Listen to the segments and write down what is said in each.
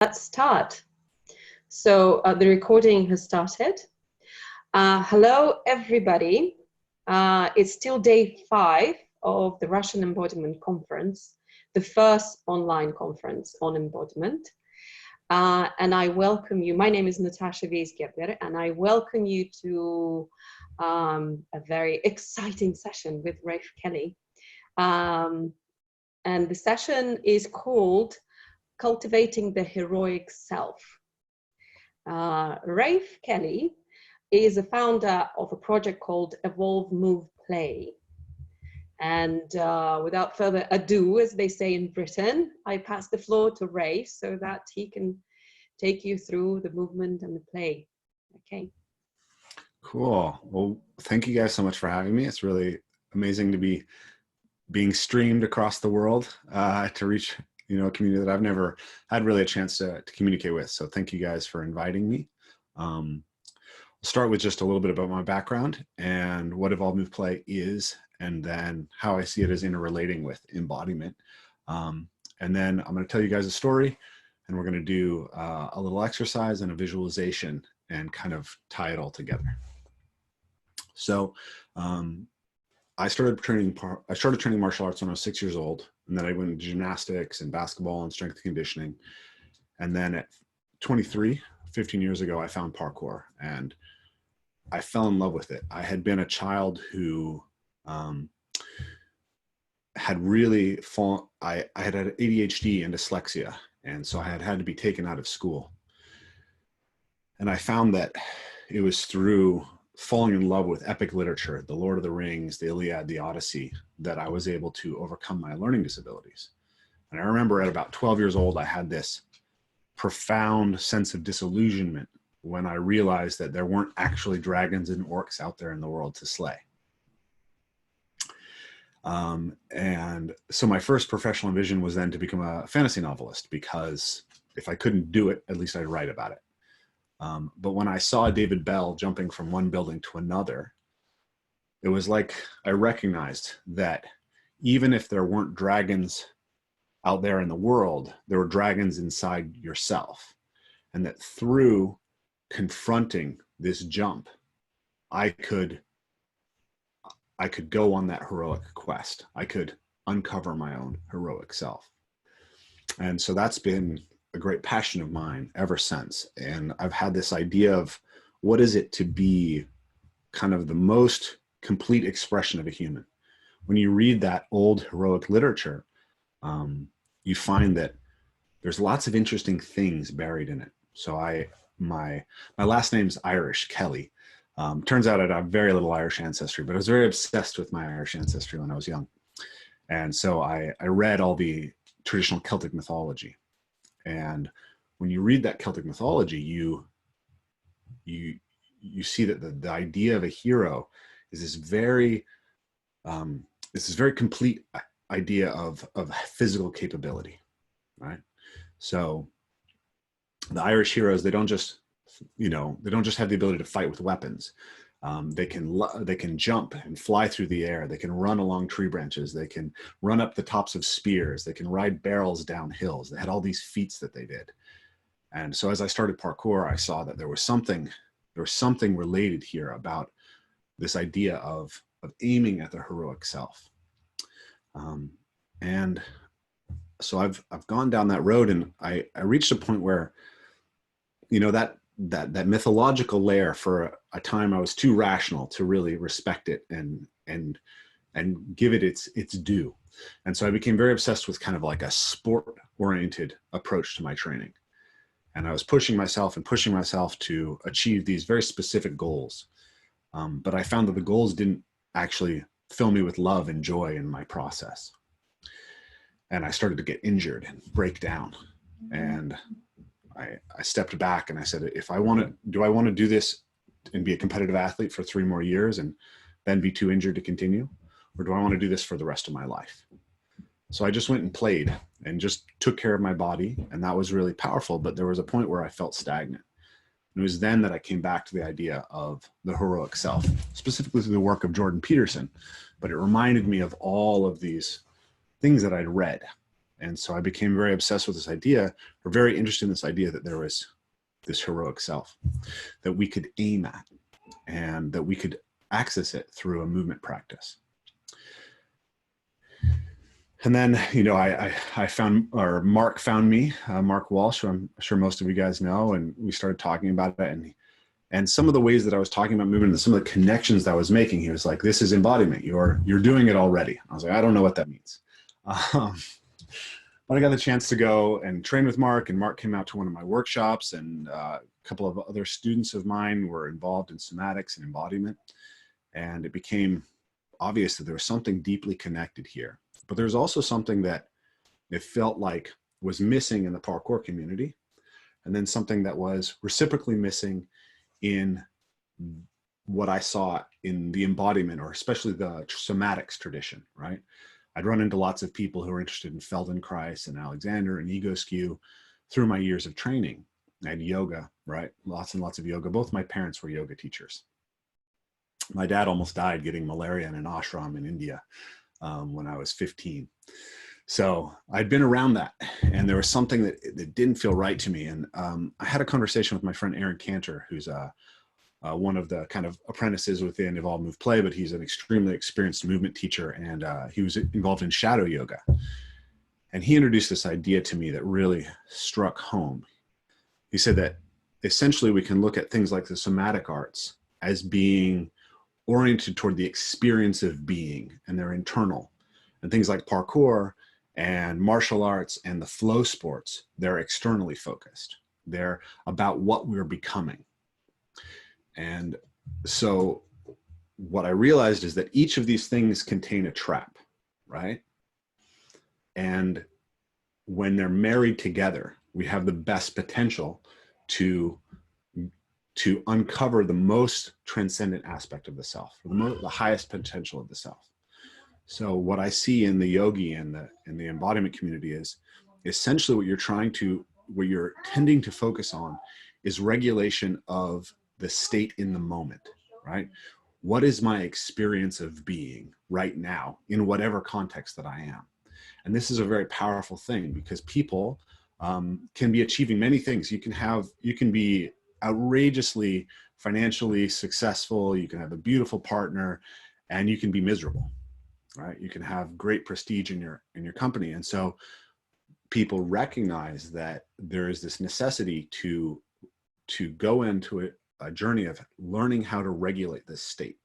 Let's start. So the recording has started. Hello, everybody. It's still day 5 of the Russian Embodiment Conference, the first online conference on embodiment. And I welcome you. My name is Natasha Weisgerber, and I welcome you to a very exciting session with Reyf Kelli. And the session is called Cultivating the Heroic Self. Reyf Kelli is a founder of a project called Evolve, Move, Play. And without further ado, as they say in Britain, I pass the floor to Rafe so that he can take you through the movement and the play. Okay. Cool. Well, thank you guys so much for having me. It's really amazing to be being streamed across the world to reach a community that I've never had really a chance to communicate with. So thank you guys for inviting me. I'll start with just a little bit about my background and what Evolve, Move, Play is, and then how I see it as interrelating with embodiment. And then I'm going to tell you guys a story, and we're going to do a little exercise and a visualization and kind of tie it all together. So I started training martial arts when I was 6 years old, and then I went into gymnastics and basketball and strength conditioning. And then at 23, 15 years ago, I found parkour, and I fell in love with it. I had been a child who had really fallen. I had ADHD and dyslexia, and so I had to be taken out of school. And I found that it was through falling in love with epic literature, the Lord of the Rings, the Iliad, the Odyssey, that I was able to overcome my learning disabilities. And I remember at about 12 years old, I had this profound sense of disillusionment when I realized that there weren't actually dragons and orcs out there in the world to slay. And so my first professional vision was then to become a fantasy novelist, because if I couldn't do it, at least I'd write about it. But when I saw David Bell jumping from one building to another, it was like I recognized that even if there weren't dragons out there in the world, there were dragons inside yourself. And that through confronting this jump, I could go on that heroic quest. I could uncover my own heroic self. And so that's been a great passion of mine ever since. And I've had this idea of what is it to be kind of the most complete expression of a human. When you read that old heroic literature, you find that there's lots of interesting things buried in it. So my last name's Irish, Kelly. Turns out I have very little Irish ancestry, but I was very obsessed with my Irish ancestry when I was young. And so I read all the traditional Celtic mythology. And when you read that Celtic mythology, you see that the idea of a hero is this very complete idea of physical capability, right? So the Irish heroes, they don't just have the ability to fight with weapons. They can jump and fly through the air. They can run along tree branches. They can run up the tops of spears. They can ride barrels down hills. They had all these feats that they did. And so as I started parkour, I saw that there was something related here about this idea of aiming at the heroic self. And so I've gone down that road, and I reached a point where, that mythological layer, for a time I was too rational to really respect it and give it its due. And so I became very obsessed with kind of like a sport-oriented approach to my training. And I was pushing myself to achieve these very specific goals. But I found that the goals didn't actually fill me with love and joy in my process. And I started to get injured and break down. And I stepped back and I said, do I want to do this and be a competitive athlete for 3 more years and then be too injured to continue? Or do I want to do this for the rest of my life? So I just went and played and just took care of my body. And that was really powerful. But there was a point where I felt stagnant. And it was then that I came back to the idea of the heroic self, specifically through the work of Jordan Peterson. But it reminded me of all of these things that I'd read And so I became very obsessed with this idea, or very interested in this idea, that there was this heroic self that we could aim at and that we could access it through a movement practice. And then, you know, I found, or Mark found me, Mark Walsh, who I'm sure most of you guys know, and we started talking about it. And some of the ways that I was talking about movement and some of the connections that I was making, he was like, this is embodiment. You're doing it already. I was like, I don't know what that means. But I got the chance to go and train with Mark, and Mark came out to one of my workshops, and a couple of other students of mine were involved in somatics and embodiment. And it became obvious that there was something deeply connected here. But there's also something that it felt like was missing in the parkour community, and then something that was reciprocally missing in what I saw in the embodiment, or especially the somatics tradition, right? I'd run into lots of people who were interested in Feldenkrais and Alexander and ego skew through my years of training. I had yoga, right? Lots and lots of yoga. Both my parents were yoga teachers. My dad almost died getting malaria in an ashram in India when I was 15. So I'd been around that, and there was something that didn't feel right to me. And I had a conversation with my friend Aaron Cantor, who's one of the kind of apprentices within Evolve Move Play, but he's an extremely experienced movement teacher, and he was involved in shadow yoga. And he introduced this idea to me that really struck home. He said that essentially we can look at things like the somatic arts as being oriented toward the experience of being, and they're internal. And things like parkour and martial arts and the flow sports, they're externally focused. They're about what we're becoming. And so what I realized is that each of these things contain a trap, right? And when they're married together, we have the best potential to uncover the most transcendent aspect of the self, the highest potential of the self. So what I see in the yogi and the embodiment community is essentially what you're tending to focus on is regulation of the state in the moment, right? What is my experience of being right now in whatever context that I am? And this is a very powerful thing, because people can be achieving many things. You can be outrageously financially successful, you can have a beautiful partner, and you can be miserable, right? You can have great prestige in your company. And so people recognize that there is this necessity to go into a journey of learning how to regulate this state.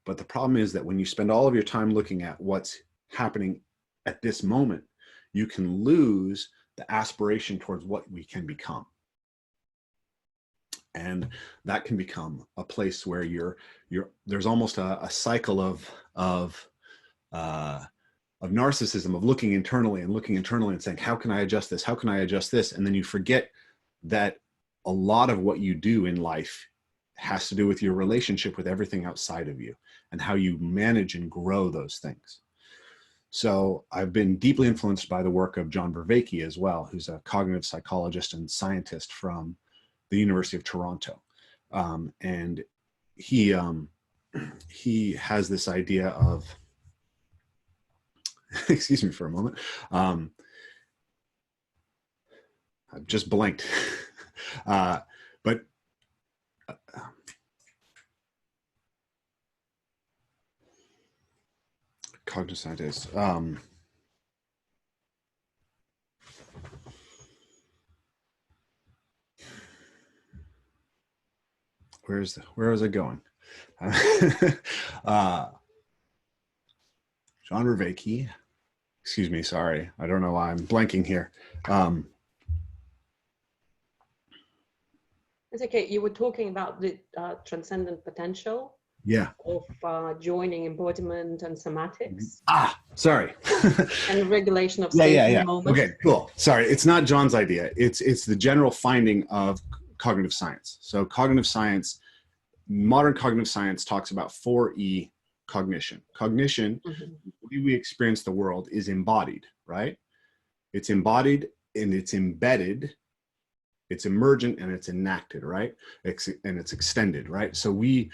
But the problem is that when you spend all of your time looking at what's happening at this moment, you can lose the aspiration towards what we can become. And that can become a place where there's almost a cycle of narcissism, of looking internally and saying, how can I adjust this? How can I adjust this? And then you forget that a lot of what you do in life has to do with your relationship with everything outside of you and how you manage and grow those things. So I've been deeply influenced by the work of John Vervaeke as well, who's a cognitive psychologist and scientist from the University of Toronto. And he has this idea of, excuse me for a moment, I've just blanked. But cognitive scientist. Where was I going? John Vervaeke. Excuse me, sorry. I don't know why I'm blanking here. It's okay. You were talking about the transcendent potential. Yeah. Of joining embodiment and somatics. Sorry. And regulation of state in the moment. Okay, cool. Sorry, it's not John's idea. It's the general finding of cognitive science. So cognitive science, modern cognitive science talks about 4E cognition. Cognition, the way we experience the world, is embodied, right? It's embodied and it's embedded, it's emergent and it's enacted, right? And it's extended, right? So we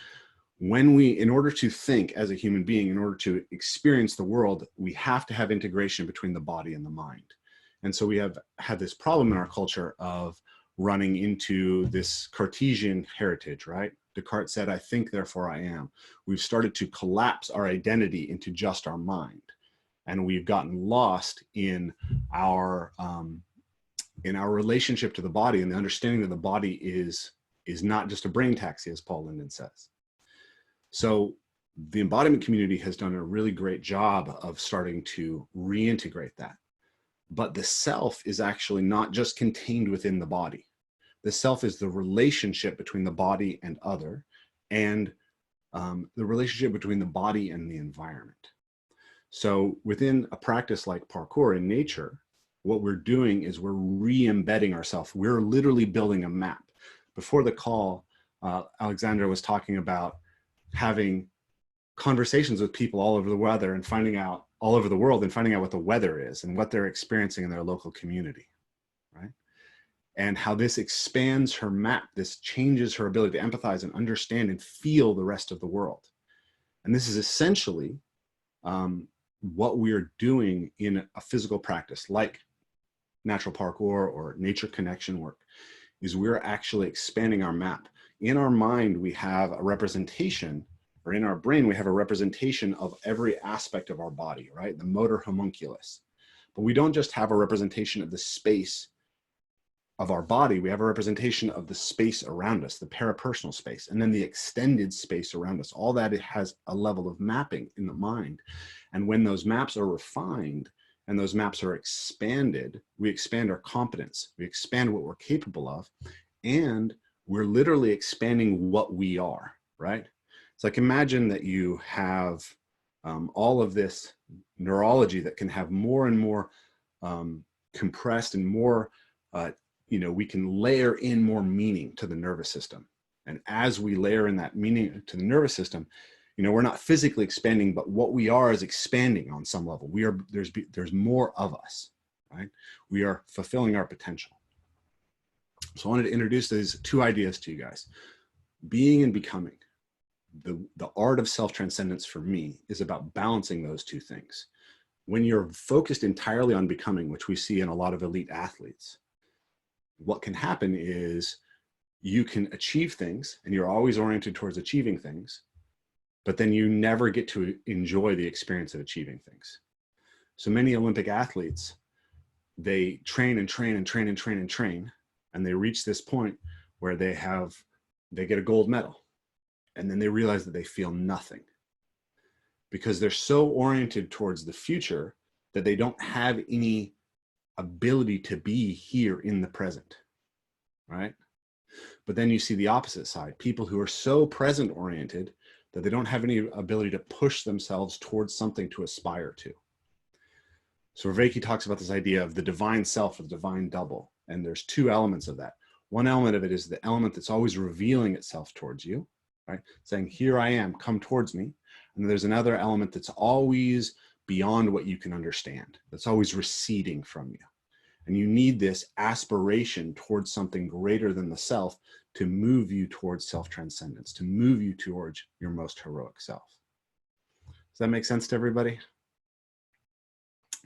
in order to think as a human being, in order to experience the world, we have to have integration between the body and the mind. And so we have had this problem in our culture of running into this Cartesian heritage, right? Descartes said, I think, therefore I am. We've started to collapse our identity into just our mind. And we've gotten lost in our relationship to the body, and the understanding that the body is not just a brain taxi, as Paul Linden says. So the embodiment community has done a really great job of starting to reintegrate that. But the self is actually not just contained within the body. The self is the relationship between the body and other, and the relationship between the body and the environment. So within a practice like parkour in nature, what we're doing is we're re-embedding ourselves. We're literally building a map. Before the call, Alexandra was talking about having conversations with people all over the weather and finding out all over the world and finding out what the weather is and what they're experiencing in their local community, right? And how this expands her map. This changes her ability to empathize and understand and feel the rest of the world. And this is essentially what we're doing in a physical practice like natural parkour or nature connection work, is we're actually expanding our map. In our mind, we have a representation, or in our brain, we have a representation of every aspect of our body, right? The motor homunculus. But we don't just have a representation of the space of our body, we have a representation of the space around us, the parapersonal space, and then the extended space around us. All that, it has a level of mapping in the mind. And when those maps are refined and those maps are expanded, we expand our competence, we expand what we're capable of, and we're literally expanding what we are, right? It's like, imagine that you have all of this neurology that can have more and more compressed and more, we can layer in more meaning to the nervous system. And as we layer in that meaning to the nervous system, we're not physically expanding, but what we are is expanding on some level. There's more of us, right? We are fulfilling our potential. So I wanted to introduce these two ideas to you guys. Being and becoming. The art of self-transcendence for me is about balancing those two things. When you're focused entirely on becoming, which we see in a lot of elite athletes, what can happen is you can achieve things and you're always oriented towards achieving things, but then you never get to enjoy the experience of achieving things. So many Olympic athletes, they train and train and train and train and train, and they reach this point where they get a gold medal, and then they realize that they feel nothing because they're so oriented towards the future that they don't have any ability to be here in the present, right? But then you see the opposite side, people who are so present oriented that they don't have any ability to push themselves towards something to aspire to. So Reiki talks about this idea of the divine self or the divine double. And there's two elements of that. One element of it is the element that's always revealing itself towards you, right? Saying, here I am, come towards me. And then there's another element that's always beyond what you can understand, that's always receding from you. And you need this aspiration towards something greater than the self to move you towards self-transcendence, to move you towards your most heroic self. Does that make sense to everybody?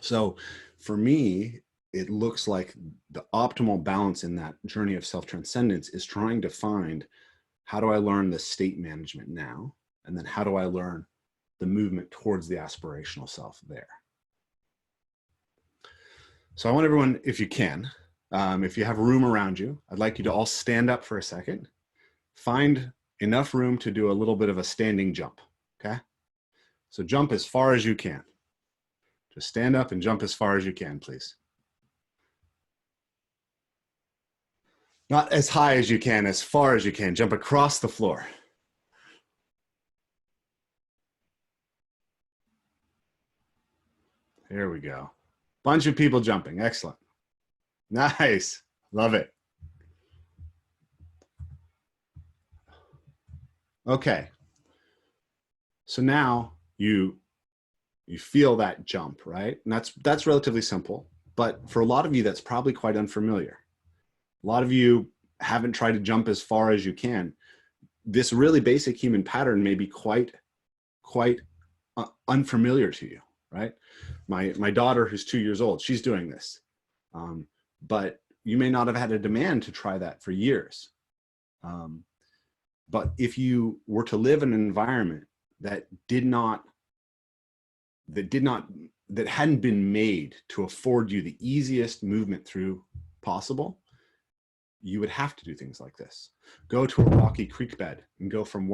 So for me, it looks like the optimal balance in that journey of self-transcendence is trying to find, how do I learn the state management now? And then how do I learn the movement towards the aspirational self there? So I want everyone, if you can, if you have room around you, I'd like you to all stand up for a second. Find enough room to do a little bit of a standing jump, okay? So jump as far as you can. Just stand up and jump as far as you can, please. Not as high as you can, as far as you can. Jump across the floor. There we go. Bunch of people jumping. Excellent. Nice. Love it. Okay. So now you feel that jump, right? And that's relatively simple. But for a lot of you, that's probably quite unfamiliar. A lot of you haven't tried to jump as far as you can. this really basic human pattern may be quite unfamiliar to you, right? My daughter, who's 2 years old, she's doing this. But you may not have had a demand to try that for years. But if you were to live in an environment that hadn't been made to afford you the easiest movement through possible, you would have to do things like this. Go to a rocky creek bed and go from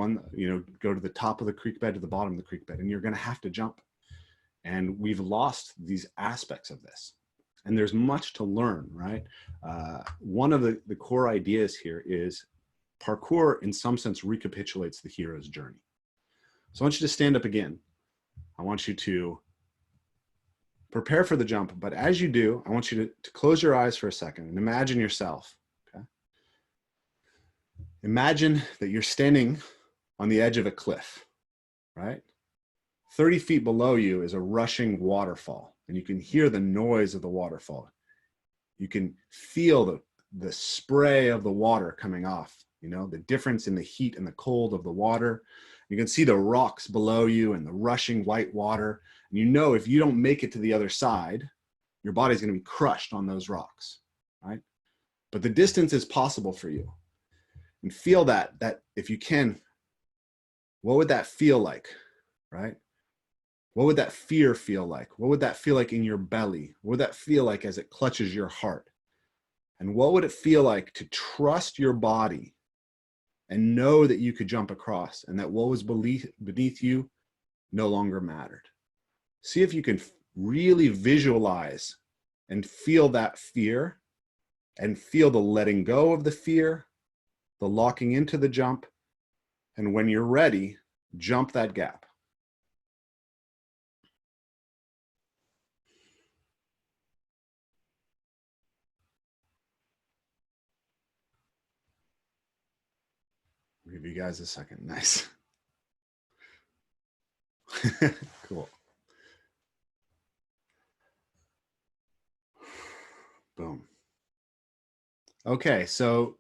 go to the top of the creek bed to the bottom of the creek bed, and you're going to have to jump. And we've lost these aspects of this. And there's much to learn, right? One of the core ideas here is parkour, in some sense, recapitulates the hero's journey. So I want you to stand up again. I want you to prepare for the jump, but as you do, I want you to close your eyes for a second and imagine yourself. Okay? Imagine that you're standing on the edge of a cliff, right? 30 feet below you is a rushing waterfall, and you can hear the noise of the waterfall. You can feel the spray of the water coming off, the difference in the heat and the cold of the water. You can see the rocks below you and the rushing white water. And if you don't make it to the other side, your body's going to be crushed on those rocks, right? But the distance is possible for you. And feel that if you can, what would that feel like, right? What would that fear feel like? What would that feel like in your belly? What would that feel like as it clutches your heart? And what would it feel like to trust your body and know that you could jump across and that what was beneath you no longer mattered? See if you can really visualize and feel that fear and feel the letting go of the fear, the locking into the jump, and when you're ready, jump that gap. I'll give you guys a second. Nice. Cool. Boom. Okay, so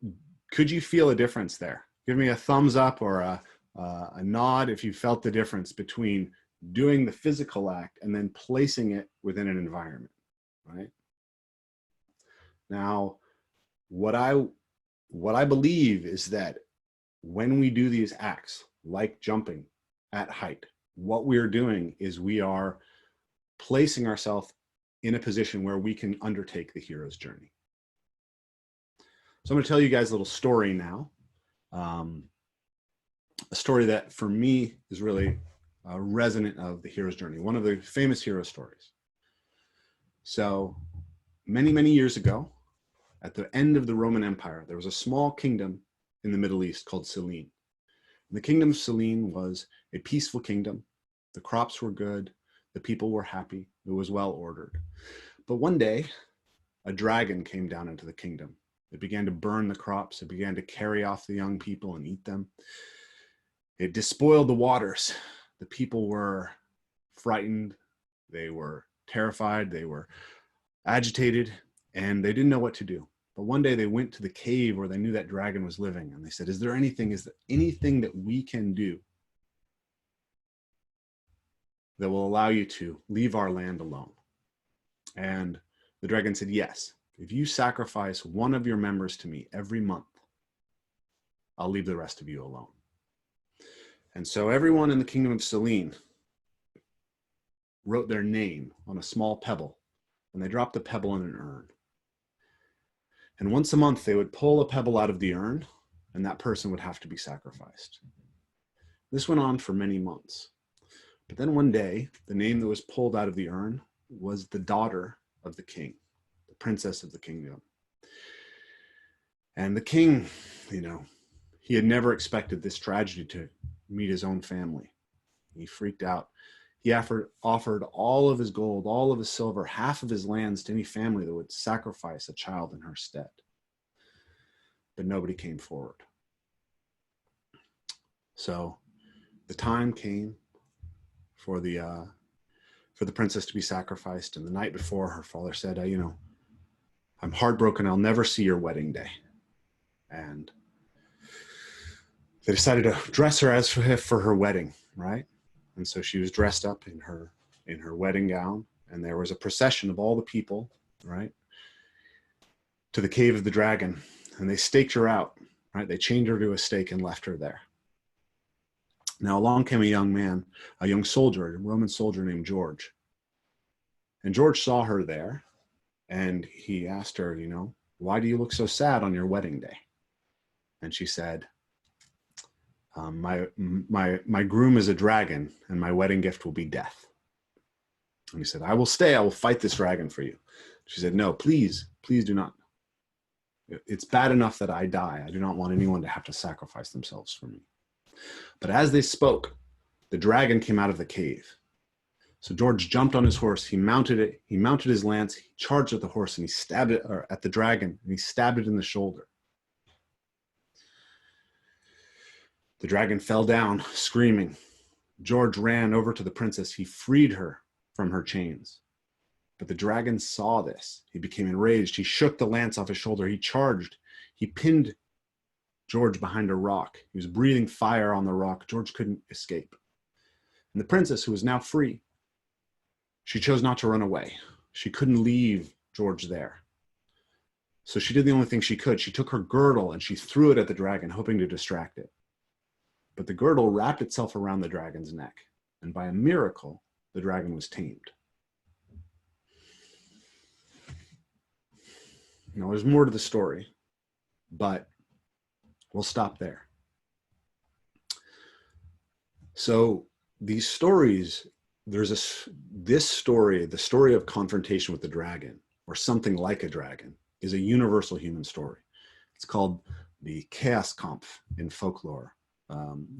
could you feel a difference there? Give me a thumbs up or a nod if you felt the difference between doing the physical act and then placing it within an environment, right? Now, what I believe is that when we do these acts, like jumping at height, what we're doing is we are placing ourselves in a position where we can undertake the hero's journey. So I'm going to tell you guys a little story now. A story that for me is really resonant of the hero's journey, one of the famous hero stories. So many, many years ago, at the end of the Roman Empire, there was a small kingdom in the Middle East called Selene. And the kingdom of Selene was a peaceful kingdom. The crops were good. The people were happy. It was well ordered. But one day, a dragon came down into the kingdom. It began to burn the crops. It began to carry off the young people and eat them. It despoiled the waters. The people were frightened. They were terrified. They were agitated, and they didn't know what to do. But one day they went to the cave where they knew that dragon was living, and they said, is there anything that we can do that will allow you to leave our land alone? And the dragon said, yes, if you sacrifice one of your members to me every month, I'll leave the rest of you alone. And so everyone in the kingdom of Selene wrote their name on a small pebble, and they dropped the pebble in an urn. And once a month, they would pull a pebble out of the urn, and that person would have to be sacrificed. This went on for many months. But then one day, the name that was pulled out of the urn was the daughter of the king, the princess of the kingdom. And the king, he had never expected this tragedy to meet his own family. He freaked out. He offered all of his gold, all of his silver, half of his lands to any family that would sacrifice a child in her stead. But nobody came forward. So the time came for the princess to be sacrificed. And the night before, her father said, I'm heartbroken. I'll never see your wedding day. And they decided to dress her as for her wedding, right? And so she was dressed up in her wedding gown, and there was a procession of all the people, right, to the cave of the dragon, and they staked her out, right? They chained her to a stake and left her there. Now along came a young man, a young soldier, a Roman soldier named George. And George saw her there, and he asked her, you know, why do you look so sad on your wedding day? And she said, my groom is a dragon, and my wedding gift will be death. And he said, I will stay. I will fight this dragon for you. She said, no, please, please do not. It's bad enough that I die. I do not want anyone to have to sacrifice themselves for me. But as they spoke, the dragon came out of the cave. So George jumped on his horse. He mounted it. He mounted his lance. He charged at the horse, and he stabbed it at the dragon, and he stabbed it in the shoulder. The dragon fell down, screaming. George ran over to the princess. He freed her from her chains. But the dragon saw this. He became enraged. He shook the lance off his shoulder. He charged. He pinned George behind a rock. He was breathing fire on the rock. George couldn't escape. And the princess, who was now free, she chose not to run away. She couldn't leave George there. So she did the only thing she could. She took her girdle and she threw it at the dragon, hoping to distract it. But the girdle wrapped itself around the dragon's neck. And by a miracle, the dragon was tamed. Now, there's more to the story, but we'll stop there. So these stories, this story, the story of confrontation with the dragon, or something like a dragon, is a universal human story. It's called the Chaoskampf in folklore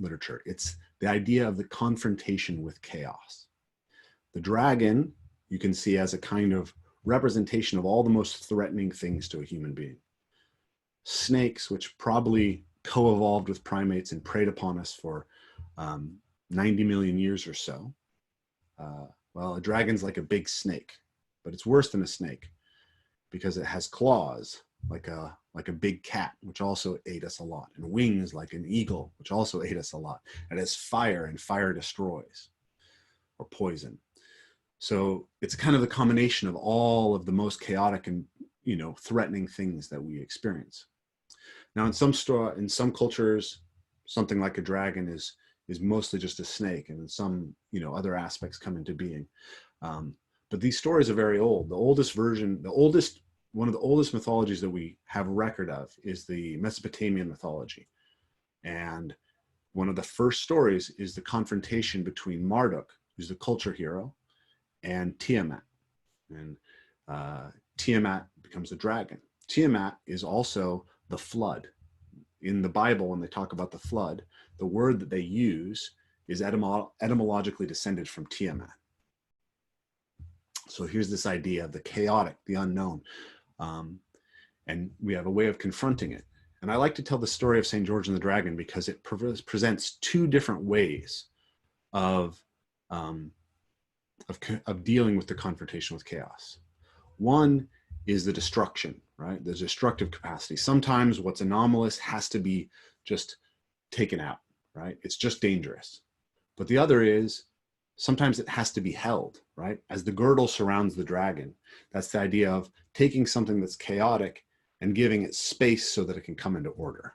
literature. It's the idea of the confrontation with chaos. The dragon, you can see as a kind of representation of all the most threatening things to a human being. Snakes, which probably co-evolved with primates and preyed upon us for 90 million years or so. Well, a dragon's like a big snake, but it's worse than a snake because it has claws like a big cat, which also ate us a lot, and wings like an eagle, which also ate us a lot. It has fire, and fire destroys, or poison. So it's kind of the combination of all of the most chaotic and, you know, threatening things that we experience. Now, in some cultures, something like a dragon is mostly just a snake, and in some, you know, other aspects come into being. But these stories are very old. One of the oldest mythologies that we have record of is the Mesopotamian mythology. And one of the first stories is the confrontation between Marduk, who's the culture hero, and Tiamat. And Tiamat becomes a dragon. Tiamat is also the flood. In the Bible, when they talk about the flood, the word that they use is etymologically descended from Tiamat. So here's this idea of the chaotic, the unknown. And we have a way of confronting it. And I like to tell the story of St. George and the Dragon because it presents two different ways of dealing with the confrontation with chaos. One is the destruction, right? The destructive capacity. Sometimes what's anomalous has to be just taken out, right? It's just dangerous. But the other is sometimes it has to be held, right? As the girdle surrounds the dragon, that's the idea of taking something that's chaotic and giving it space so that it can come into order,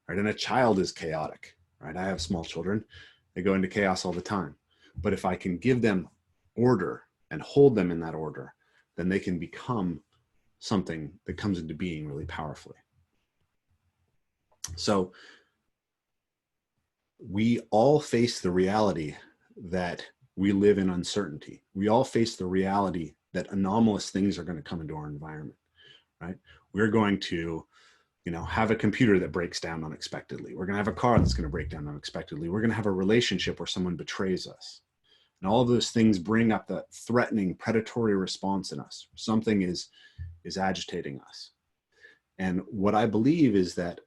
right? And a child is chaotic, right? I have small children. They go into chaos all the time. But if I can give them order and hold them in that order, then they can become something that comes into being really powerfully. So we all face the reality that we live in uncertainty. We all face the reality that anomalous things are going to come into our environment, right? We're going to, you know, have a computer that breaks down unexpectedly. We're going to have a car that's going to break down unexpectedly. We're going to have a relationship where someone betrays us. And all of those things bring up the threatening, predatory response in us. Something is agitating us. And what I believe is that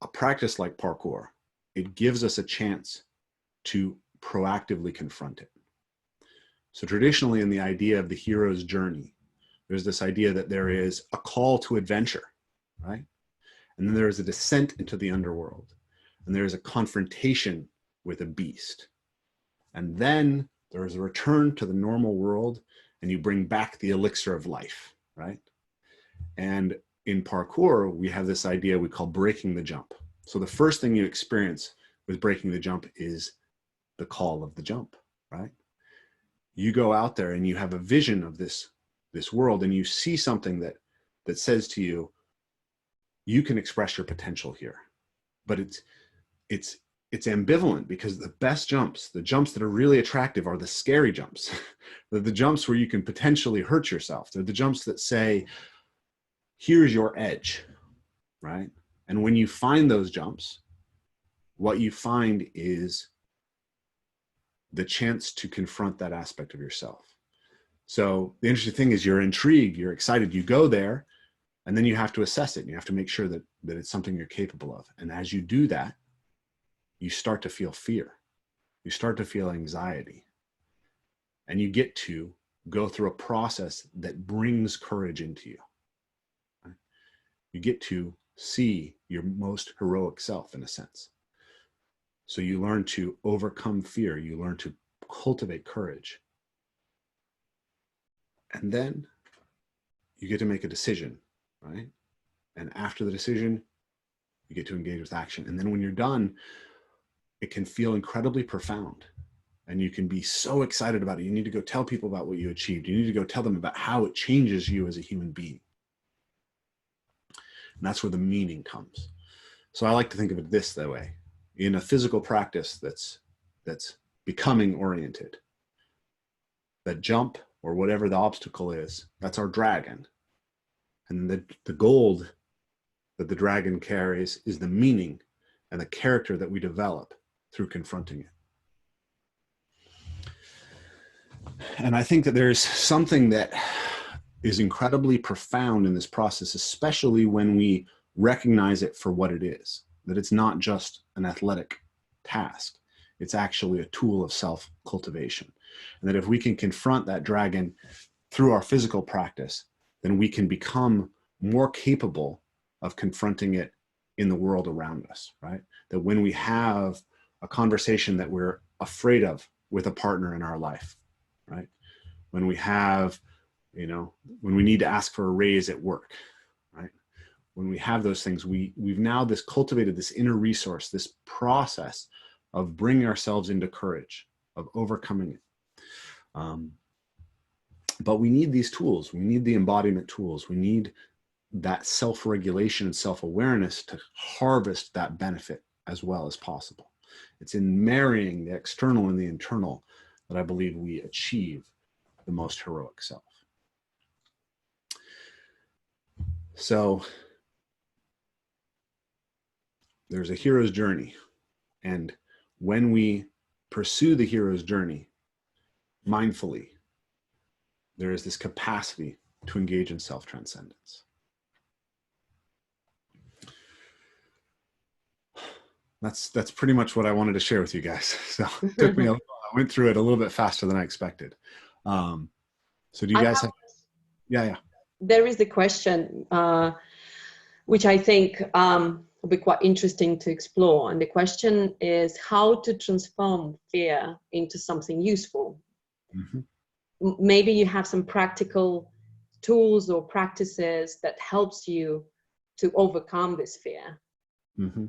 a practice like parkour, it gives us a chance to proactively confront it. So traditionally in the idea of the hero's journey, there's this idea that there is a call to adventure, right? And then there is a descent into the underworld. and there's a confrontation with a beast. And then there is a return to the normal world, and you bring back the elixir of life, right? And in parkour, we have this idea we call breaking the jump. So the first thing you experience with breaking the jump is the call of the jump, right? You go out there and you have a vision of this world, and you see something that says to you, you can express your potential here. But it's ambivalent, because the best jumps, the jumps that are really attractive, are the scary jumps. They're the jumps where you can potentially hurt yourself. They're the jumps that say, here's your edge, right? And when you find those jumps, what you find is the chance to confront that aspect of yourself. So the interesting thing is, you're intrigued, you're excited, you go there, and then you have to assess it. And you have to make sure that it's something you're capable of. And as you do that, you start to feel fear. You start to feel anxiety. And you get to go through a process that brings courage into you. Right? You get to see your most heroic self, in a sense. So you learn to overcome fear. You learn to cultivate courage. And then you get to make a decision, right? And after the decision, you get to engage with action. And then when you're done, it can feel incredibly profound. And you can be so excited about it. You need to go tell people about what you achieved. You need to go tell them about how it changes you as a human being. And that's where the meaning comes. So I like to think of it this way. In a physical practice that's becoming oriented, that jump, or whatever the obstacle is, that's our dragon. And the gold that the dragon carries is the meaning and the character that we develop through confronting it. And I think that there's something that is incredibly profound in this process, especially when we recognize it for what it is, that it's not just an athletic task. It's actually a tool of self-cultivation. And that if we can confront that dragon through our physical practice, then we can become more capable of confronting it in the world around us, right? That when we have a conversation that we're afraid of with a partner in our life, right? When we have, when we need to ask for a raise at work, right? When we have those things, we've now cultivated this inner resource, this process of bringing ourselves into courage, of overcoming it. But we need these tools. We need the embodiment tools. We need that self-regulation and self-awareness to harvest that benefit as well as possible. It's in marrying the external and the internal that I believe we achieve the most heroic self. So there's a hero's journey. And when we pursue the hero's journey mindfully, there is this capacity to engage in self-transcendence. That's pretty much what I wanted to share with you guys. So it took me I went through it a little bit faster than I expected. So do you guys have? Yeah. There is the question, which I think will be quite interesting to explore. And the question is how to transform fear into something useful. Mm-hmm. Maybe you have some practical tools or practices that helps you to overcome this fear. Mm-hmm.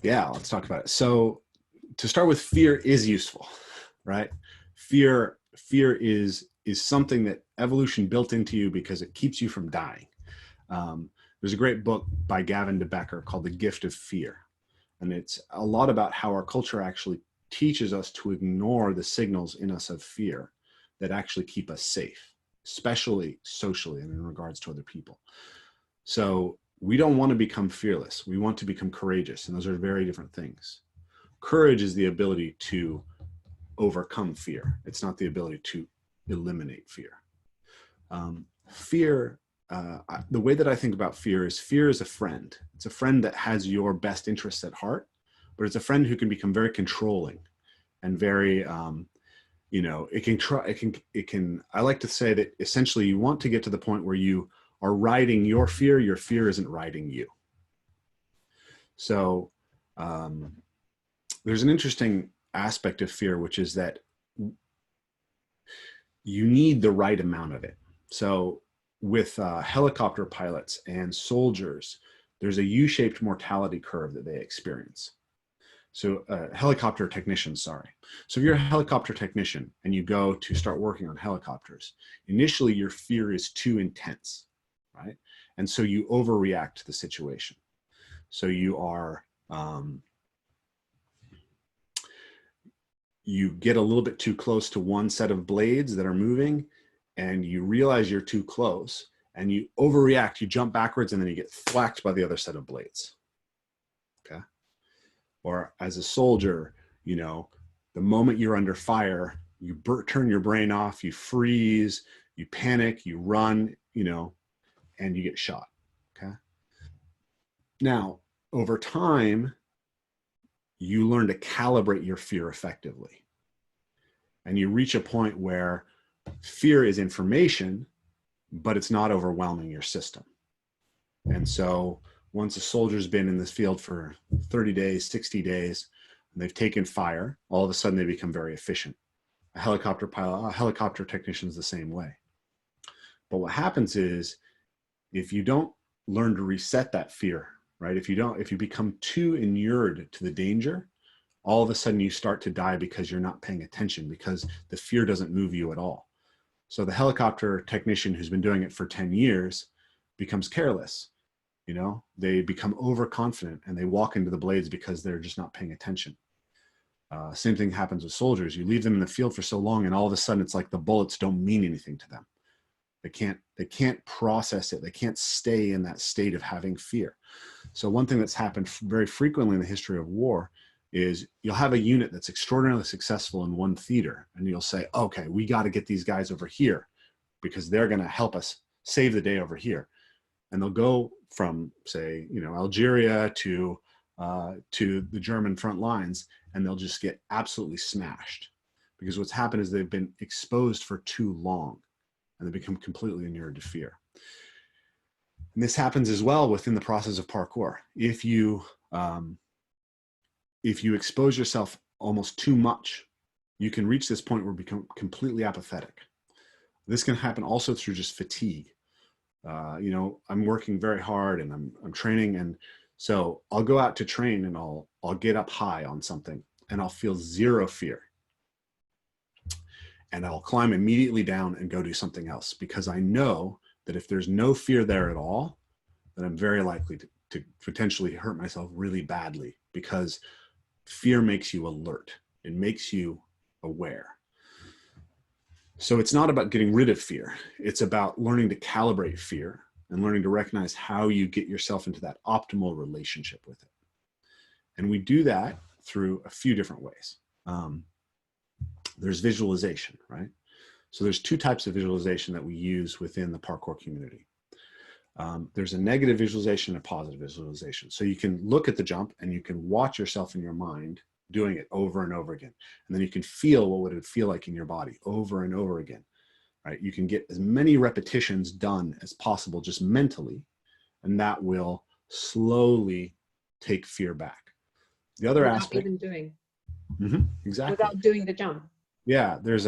Yeah, let's talk about it. So to start with, fear is useful, right? Fear is something that evolution built into you because it keeps you from dying. There's a great book by Gavin de Becker called The Gift of Fear. And it's a lot about how our culture actually teaches us to ignore the signals in us of fear that actually keep us safe, especially socially and in regards to other people. So we don't want to become fearless. We want to become courageous. And those are very different things. Courage is the ability to overcome fear. It's not the ability to eliminate fear. The way that I think about fear is a friend. It's a friend that has your best interests at heart, but it's a friend who can become very controlling and very, it can, I like to say that essentially you want to get to the point where you are riding your fear isn't riding you. So there's an interesting aspect of fear, which is that you need the right amount of it. So with helicopter pilots and soldiers, there's a U-shaped mortality curve that they experience. So helicopter technicians, sorry. So if you're a helicopter technician and you go to start working on helicopters, initially your fear is too intense, right? And so you overreact to the situation. So you are, you get a little bit too close to one set of blades that are moving, and you realize you're too close, and you overreact, you jump backwards, and then you get thwacked by the other set of blades, okay? Or as a soldier, you know, the moment you're under fire, you turn your brain off, you freeze, you panic, you run, you know, and you get shot, okay? Now, over time, you learn to calibrate your fear effectively. And you reach a point where fear is information, but it's not overwhelming your system. And so once a soldier's been in this field for 30 days, 60 days, and they've taken fire, all of a sudden they become very efficient. A helicopter pilot, a helicopter technician is the same way. But what happens is, if you don't learn to reset that fear, right? If you become too inured to the danger, all of a sudden you start to die because you're not paying attention, because the fear doesn't move you at all. So the helicopter technician who's been doing it for 10 years becomes careless. You know, they become overconfident and they walk into the blades because they're just not paying attention. Same thing happens with soldiers. You leave them in the field for so long and all of a sudden it's like the bullets don't mean anything to them. They can't process it. They can't stay in that state of having fear. So one thing that's happened very frequently in the history of war is you'll have a unit that's extraordinarily successful in one theater, and you'll say, okay, we got to get these guys over here because they're going to help us save the day over here. And they'll go from, say, you know, Algeria to the German front lines, and they'll just get absolutely smashed because what's happened is they've been exposed for too long and they become completely inured to fear. And this happens as well within the process of parkour. If you expose yourself almost too much, you can reach this point where you become completely apathetic. This can happen also through just fatigue. You know, I'm working very hard and I'm training, and so I'll go out to train and I'll get up high on something and I'll feel zero fear. And I'll climb immediately down and go do something else because I know that if there's no fear there at all, then I'm very likely to potentially hurt myself really badly, because fear makes you alert. It makes you aware. So it's not about getting rid of fear. It's about learning to calibrate fear and learning to recognize how you get yourself into that optimal relationship with it. And we do that through a few different ways. There's visualization, right? So there's two types of visualization that we use within the parkour community. There's a negative visualization and a positive visualization. So you can look at the jump and you can watch yourself in your mind doing it over and over again. And then you can feel what would it feel like in your body over and over again, right? You can get as many repetitions done as possible just mentally, and that will slowly take fear back. The other Without aspect. even doing. Exactly. Without doing the jump. Yeah, there's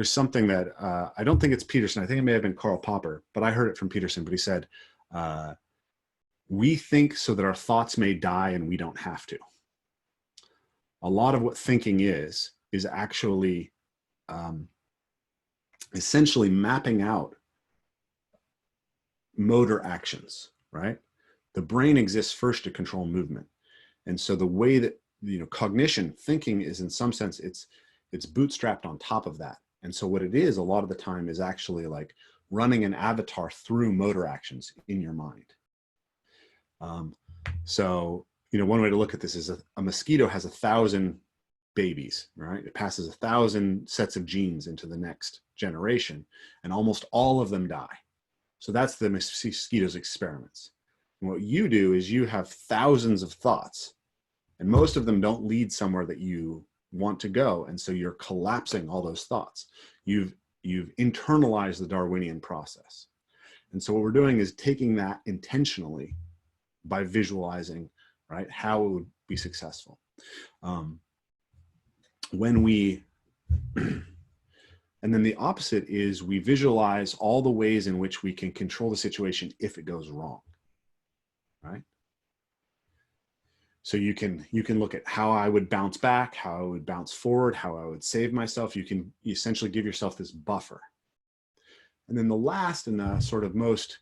something that I don't think it's Peterson. I think it may have been Karl Popper, but I heard it from Peterson. But he said, we think so that our thoughts may die and we don't have to. A lot of what thinking is actually essentially mapping out motor actions, right? The brain exists first to control movement. And so the way that, you know, cognition, thinking is in some sense, it's bootstrapped on top of that. And so what it is a lot of the time is actually like running an avatar through motor actions in your mind. So, you know, one way to look at this is a mosquito has 1,000 babies, right? It passes 1,000 sets of genes into the next generation, and almost all of them die. So that's the mosquito's experiments. And what you do is you have thousands of thoughts, and most of them don't lead somewhere that you want to go. And so you're collapsing all those thoughts. You've internalized the Darwinian process. And so what we're doing is taking that intentionally by visualizing right? How it would be successful. When we, and then the opposite is we visualize all the ways in which we can control the situation if it goes wrong, right? So you can look at how I would bounce back, how I would bounce forward, how I would save myself. You can essentially give yourself this buffer. And then the last and the sort of most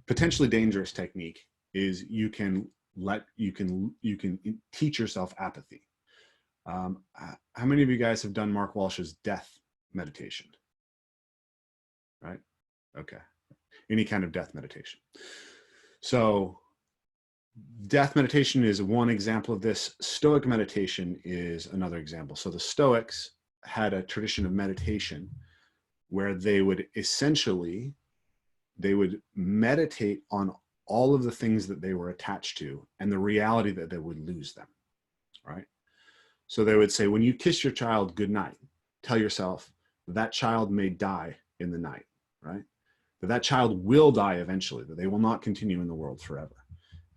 potentially dangerous technique is you can teach yourself apathy. How many of you guys have done Mark Walsh's death meditation? Right? Okay. Any kind of death meditation. So death meditation is one example of this. Stoic meditation is another example. So the Stoics had a tradition of meditation where they would essentially, they would meditate on all of the things that they were attached to and the reality that they would lose them, right? So they would say, when you kiss your child goodnight, tell yourself that child may die in the night, right? That child will die eventually, that they will not continue in the world forever,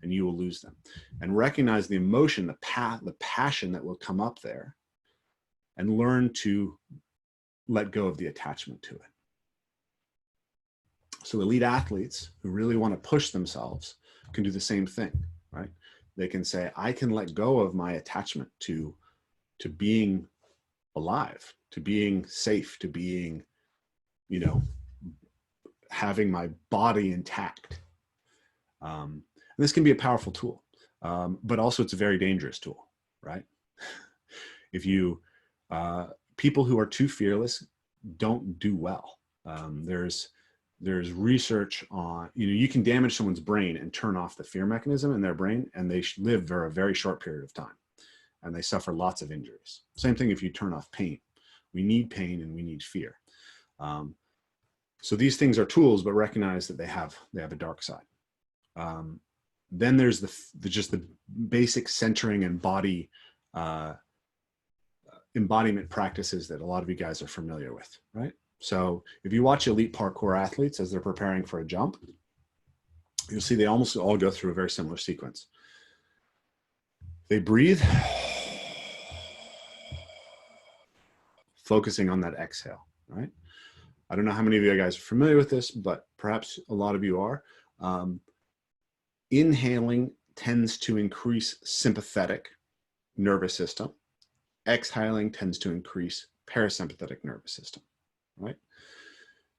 and you will lose them. And recognize the emotion, the passion that will come up there, and learn to let go of the attachment to it. So elite athletes who really want to push themselves can do the same thing, right? They can say, I can let go of my attachment to being alive, to being safe, to being, you know, having my body intact. And this can be a powerful tool, but also it's a very dangerous tool, right? If you, people who are too fearless don't do well. There's research on, you know, you can damage someone's brain and turn off the fear mechanism in their brain, and they live for a very short period of time, and they suffer lots of injuries. Same thing if you turn off pain. We need pain and we need fear. So these things are tools, but recognize that they have a dark side. Then there's just the basic centering and body embodiment practices that a lot of you guys are familiar with, right? So if you watch elite parkour athletes as they're preparing for a jump, you'll see they almost all go through a very similar sequence. They breathe, focusing on that exhale, right? I don't know how many of you guys are familiar with this, but perhaps a lot of you are. Inhaling tends to increase sympathetic nervous system. Exhaling tends to increase parasympathetic nervous system, right?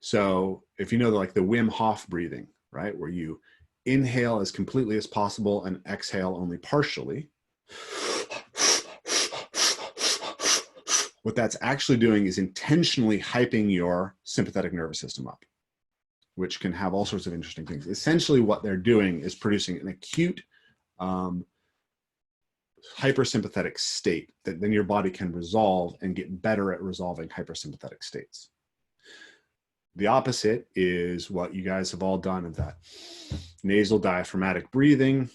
So if you know like the Wim Hof breathing, right, where you inhale as completely as possible and exhale only partially, what that's actually doing is intentionally hyping your sympathetic nervous system up, which can have all sorts of interesting things. Essentially what they're doing is producing an acute hypersympathetic state that then your body can resolve and get better at resolving hypersympathetic states. The opposite is what you guys have all done of that nasal diaphragmatic breathing,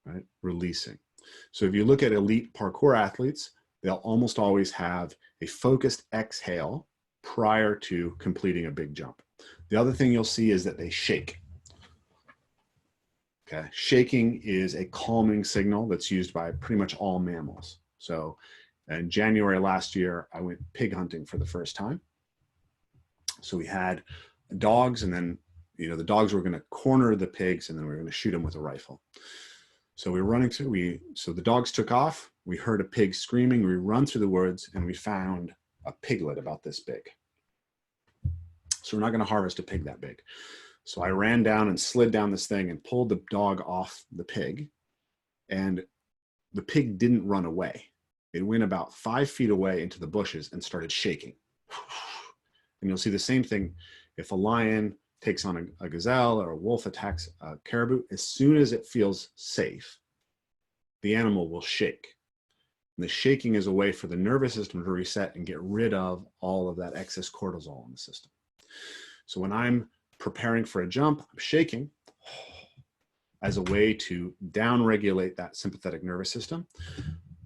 right? Releasing. So if you look at elite parkour athletes, they'll almost always have a focused exhale prior to completing a big jump. The other thing you'll see is that they shake. Okay, shaking is a calming signal that's used by pretty much all mammals. So in January last year, I went pig hunting for the first time. So we had dogs, and then, you know, the dogs were going to corner the pigs, and then we were going to shoot them with a rifle. So we were running through, so the dogs took off. We heard a pig screaming. We run through the woods, and we found a piglet about this big. So we're not going to harvest a pig that big. So I ran down and slid down this thing and pulled the dog off the pig, and the pig didn't run away. It went about 5 feet away into the bushes and started shaking. And you'll see the same thing if a lion takes on a gazelle or a wolf attacks a caribou. As soon as it feels safe, the animal will shake. And the shaking is a way for the nervous system to reset and get rid of all of that excess cortisol in the system. So when I'm preparing for a jump, I'm shaking as a way to down-regulate that sympathetic nervous system.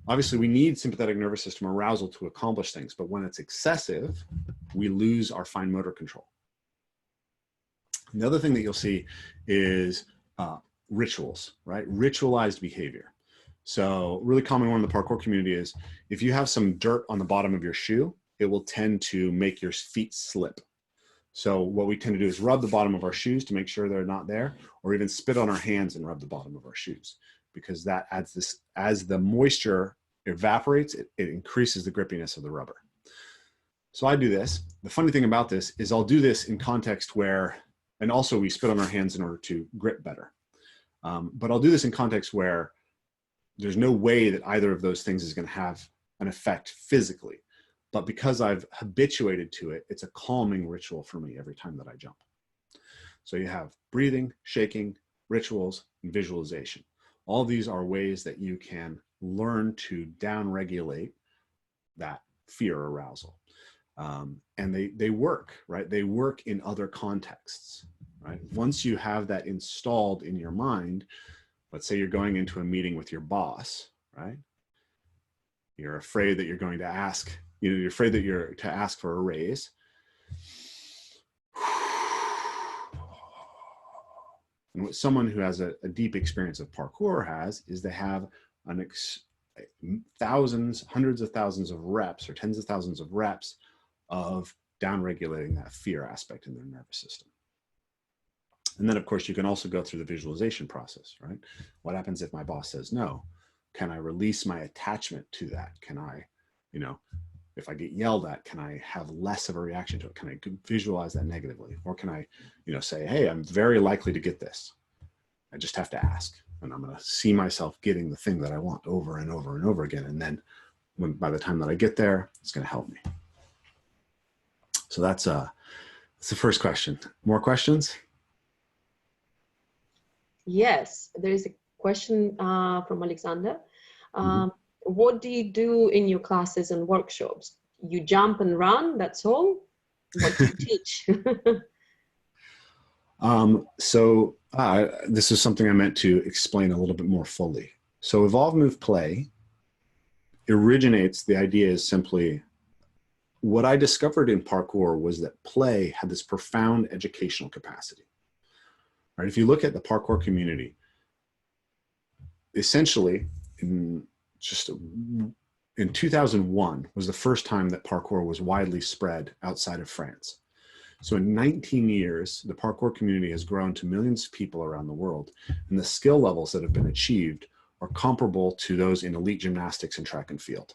Obviously, we need sympathetic nervous system arousal to accomplish things, but when it's excessive, we lose our fine motor control. The other thing that you'll see is rituals, right? Ritualized behavior. So really common one in the parkour community is if you have some dirt on the bottom of your shoe, it will tend to make your feet slip. So what we tend to do is rub the bottom of our shoes to make sure they're not there, or even spit on our hands and rub the bottom of our shoes, because that adds this, as the moisture evaporates, it increases the grippiness of the rubber. So I do this. The funny thing about this is I'll do this in context where, and also we spit on our hands in order to grip better. But I'll do this in context where there's no way that either of those things is going to have an effect physically. But because I've habituated to it, it's a calming ritual for me every time that I jump. So you have breathing, shaking, rituals, and visualization. All these are ways that you can learn to downregulate that fear arousal. And they work, right? They work in other contexts, right? Once you have that installed in your mind, let's say you're going into a meeting with your boss, right? You're afraid that you're going to ask, you're afraid that you're to ask for a raise. And what someone who has a deep experience of parkour has is they have thousands, hundreds of thousands of reps or tens of thousands of reps of downregulating that fear aspect in their nervous system. And then of course you can also go through the visualization process, right? What happens if my boss says no? Can I release my attachment to that? Can I, if I get yelled at, can I have less of a reaction to it? Can I visualize that negatively? Or can I, say, hey, I'm very likely to get this. I just have to ask. And I'm going to see myself getting the thing that I want over and over and over again. And then by the time that I get there, it's going to help me. So that's the first question. More questions? Yes, there is a question from Alexander. What do you do in your classes and workshops? You jump and run, that's all? What do you teach? This is something I meant to explain a little bit more fully. So evolve, move, play originates, the idea is simply, what I discovered in parkour was that play had this profound educational capacity. Right? If you look at the parkour community, essentially in 2001 was the first time that parkour was widely spread outside of France. So in 19 years, the parkour community has grown to millions of people around the world, and the skill levels that have been achieved are comparable to those in elite gymnastics and track and field.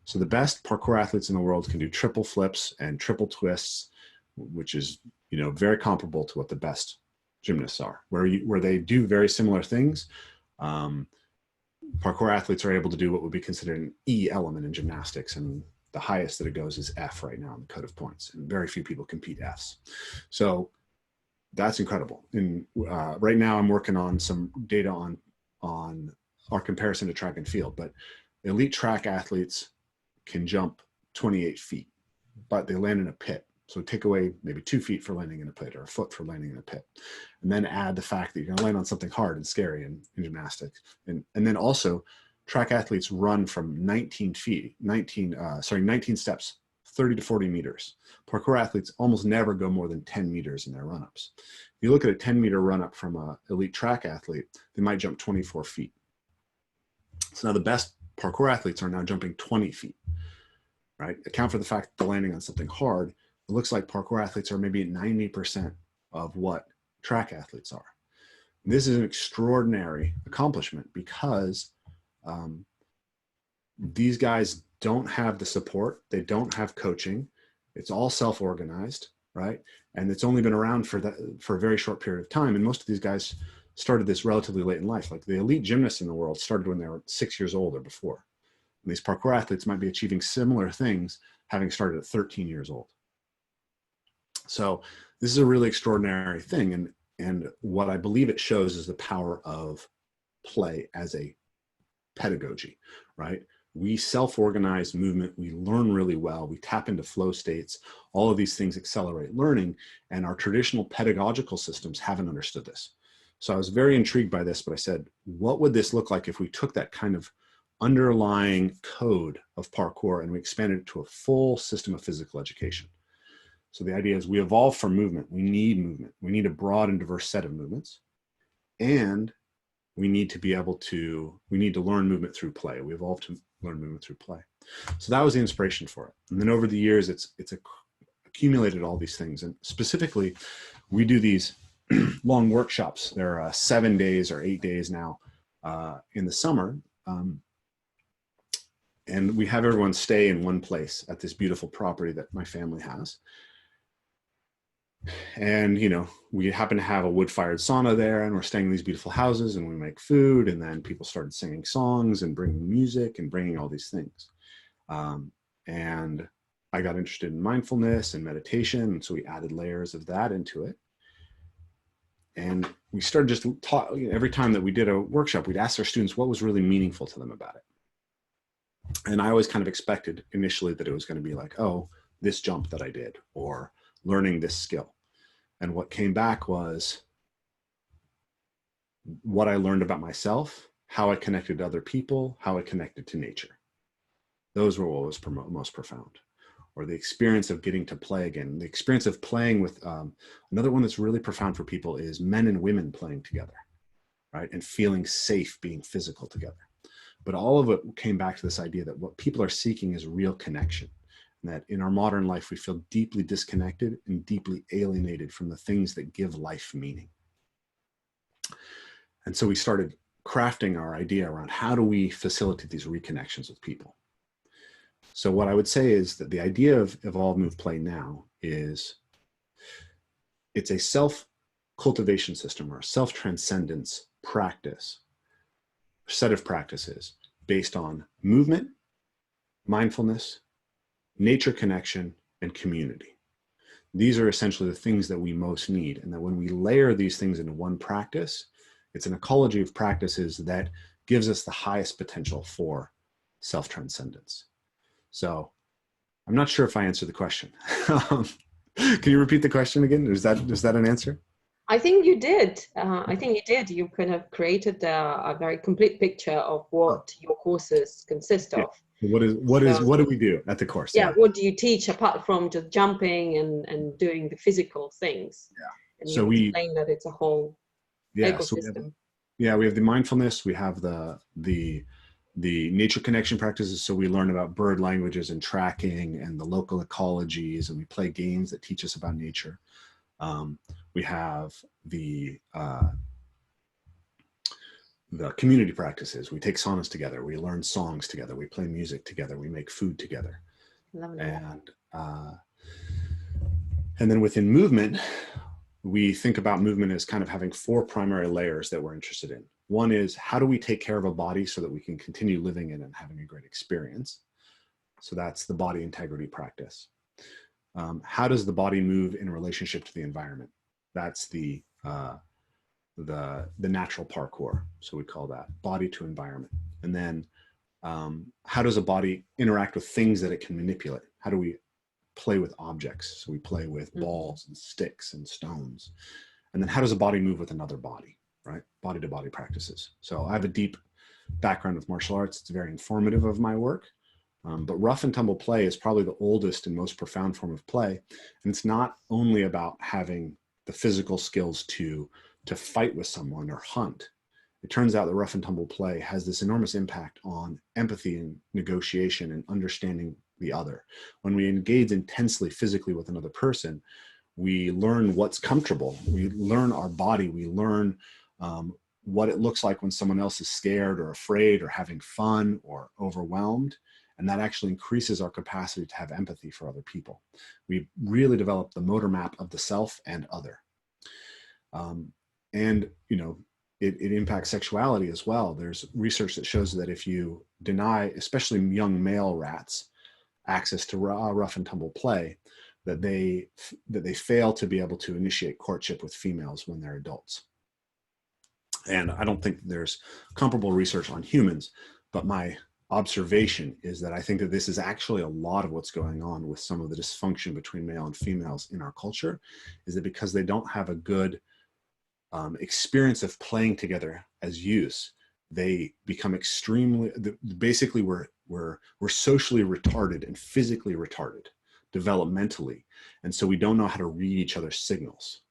So the best parkour athletes in the world can do triple flips and triple twists, which is, very comparable to what the best gymnasts are, where they do very similar things. Parkour athletes are able to do what would be considered an E element in gymnastics, and the highest that it goes is F right now in the code of points, and very few people compete Fs. So that's incredible. And right now I'm working on some data on our comparison to track and field, but elite track athletes can jump 28 feet, but they land in a pit. So take away maybe 2 feet for landing in a pit or a foot for landing in a pit. And then add the fact that you're gonna land on something hard and scary in gymnastics. And then also track athletes run from 19 steps, 30 to 40 meters. Parkour athletes almost never go more than 10 meters in their run-ups. If you look at a 10-meter run-up from an elite track athlete, they might jump 24 feet. So now the best parkour athletes are now jumping 20 feet, right? Account for the fact that they're landing on something hard. It looks like parkour athletes are maybe at 90% of what track athletes are. This is an extraordinary accomplishment because these guys don't have the support. They don't have coaching. It's all self-organized, right? And it's only been around for a very short period of time. And most of these guys started this relatively late in life. Like the elite gymnasts in the world started when they were 6 years old or before. And these parkour athletes might be achieving similar things having started at 13 years old. So this is a really extraordinary thing. And what I believe it shows is the power of play as a pedagogy, right? We self-organize movement, we learn really well, we tap into flow states, all of these things accelerate learning, and our traditional pedagogical systems haven't understood this. So I was very intrigued by this, but I said, what would this look like if we took that kind of underlying code of parkour and we expanded it to a full system of physical education? So the idea is we evolve from movement. We need movement. We need a broad and diverse set of movements. And we need to be able to, we need to learn movement through play. We evolved to learn movement through play. So that was the inspiration for it. And then over the years, it's accumulated all these things. And specifically, we do these long workshops. They're 7 days or 8 days now in the summer. And we have everyone stay in one place at this beautiful property that my family has. And, you know, we happen to have a wood-fired sauna there, and we're staying in these beautiful houses, and we make food, and then people started singing songs and bringing music and bringing all these things. And I got interested in mindfulness and meditation, and so we added layers of that into it. And we started just you know, every time that we did a workshop, we'd ask our students what was really meaningful to them about it. And I always kind of expected initially that it was going to be like, oh, this jump that I did, or learning this skill. And what came back was what I learned about myself, how I connected to other people, how I connected to nature. Those were what was most profound. Or the experience of getting to play again. The experience of playing with, another one that's really profound for people is men and women playing together, right? And feeling safe being physical together. But all of it came back to this idea that what people are seeking is real connection. And that in our modern life, we feel deeply disconnected and deeply alienated from the things that give life meaning. And so we started crafting our idea around how do we facilitate these reconnections with people. So what I would say is that the idea of Evolve, Move, Play now is it's a self-cultivation system or a self-transcendence practice, set of practices based on movement, mindfulness, nature connection, and community. These are essentially the things that we most need. And that when we layer these things into one practice, it's an ecology of practices that gives us the highest potential for self-transcendence. So I'm not sure if I answered the question. Can you repeat the question again? Is that an answer? I think you did. I think you did. You kind of created a very complete picture of what your courses consist of. What do we do at the course? Yeah. What do you teach apart from just jumping and doing the physical things? Yeah. And so you explain that it's a whole ecosystem. So we have the mindfulness. We have the nature connection practices. So we learn about bird languages and tracking and the local ecologies, and we play games that teach us about nature. We have the community practices. We take saunas together. We learn songs together. We play music together. We make food together. Lovely. And then within movement, we think about movement as kind of having 4 primary layers that we're interested in. One is, how do we take care of a body so that we can continue living in and having a great experience? So that's the body integrity practice. How does the body move in relationship to the environment? That's the natural parkour. So we call that body to environment. And then how does a body interact with things that it can manipulate? How do we play with objects? So we play with balls and sticks and stones. And then how does a body move with another body, right? Body to body practices. So I have a deep background with martial arts. It's very informative of my work. But rough and tumble play is probably the oldest and most profound form of play. And it's not only about having the physical skills to fight with someone or hunt. It turns out that rough and tumble play has this enormous impact on empathy and negotiation and understanding the other. When we engage intensely physically with another person, we learn what's comfortable. We learn our body. We learn what it looks like when someone else is scared or afraid or having fun or overwhelmed. And that actually increases our capacity to have empathy for other people. We really develop the motor map of the self and other. And, you know, it impacts sexuality as well. There's research that shows that if you deny, especially young male rats, access to rough and tumble play, that they fail to be able to initiate courtship with females when they're adults. And I don't think there's comparable research on humans, but my observation is that I think that this is actually a lot of what's going on with some of the dysfunction between male and females in our culture, is that because they don't have a good experience of playing together as youths, they become extremely, basically we're socially retarded and physically retarded developmentally. And so we don't know how to read each other's signals.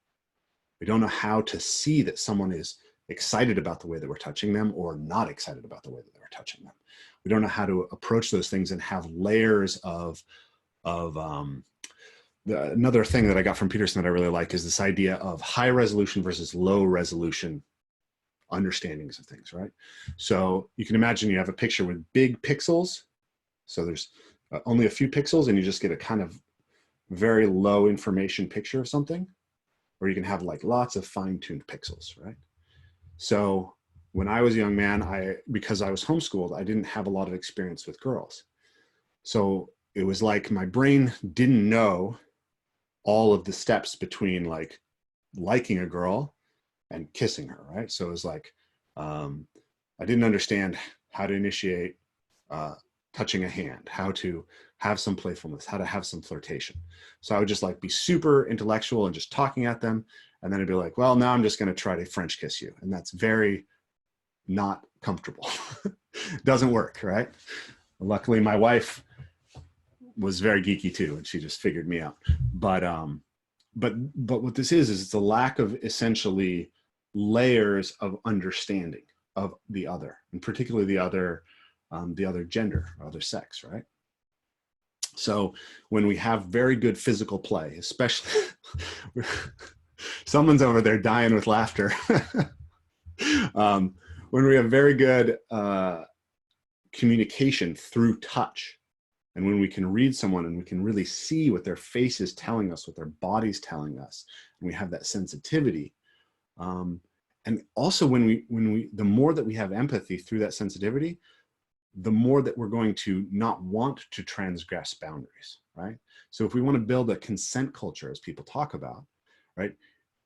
We don't know how to see that someone is excited about the way that we're touching them or not excited about the way that we're touching them. We don't know how to approach those things and have layers of another thing that I got from Peterson that I really like is this idea of high resolution versus low resolution understandings of things, right? So you can imagine you have a picture with big pixels. So there's only a few pixels and you just get a kind of very low information picture of something, or you can have like lots of fine-tuned pixels, right? So when I was a young man, because I was homeschooled, I didn't have a lot of experience with girls. So it was like my brain didn't know all of the steps between like liking a girl and kissing her, right? So it was like, I didn't understand how to initiate touching a hand, how to have some playfulness, how to have some flirtation. So I would just like be super intellectual and just talking at them. And then I'd be like, well, now I'm just going to try to French kiss you. And that's very not comfortable. Doesn't work, right? Luckily, my wife was very geeky too, and she just figured me out. But what this is it's a lack of essentially layers of understanding of the other, and particularly the other gender, or other sex, right? So when we have very good physical play, especially someone's over there dying with laughter. When we have very good communication through touch, and when we can read someone and we can really see what their face is telling us, what their body's telling us, and we have that sensitivity. And also the more that we have empathy through that sensitivity, the more that we're going to not want to transgress boundaries, right? So if we want to build a consent culture, as people talk about, right?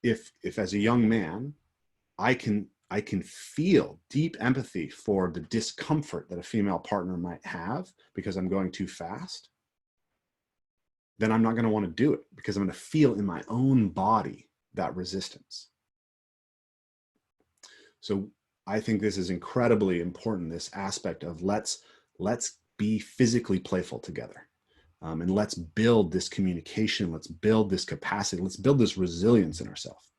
If as a young man, I can feel deep empathy for the discomfort that a female partner might have because I'm going too fast, then I'm not going to want to do it because I'm going to feel in my own body that resistance. So I think this is incredibly important, this aspect of let's be physically playful together. And let's build this communication, let's build this capacity, let's build this resilience in ourselves.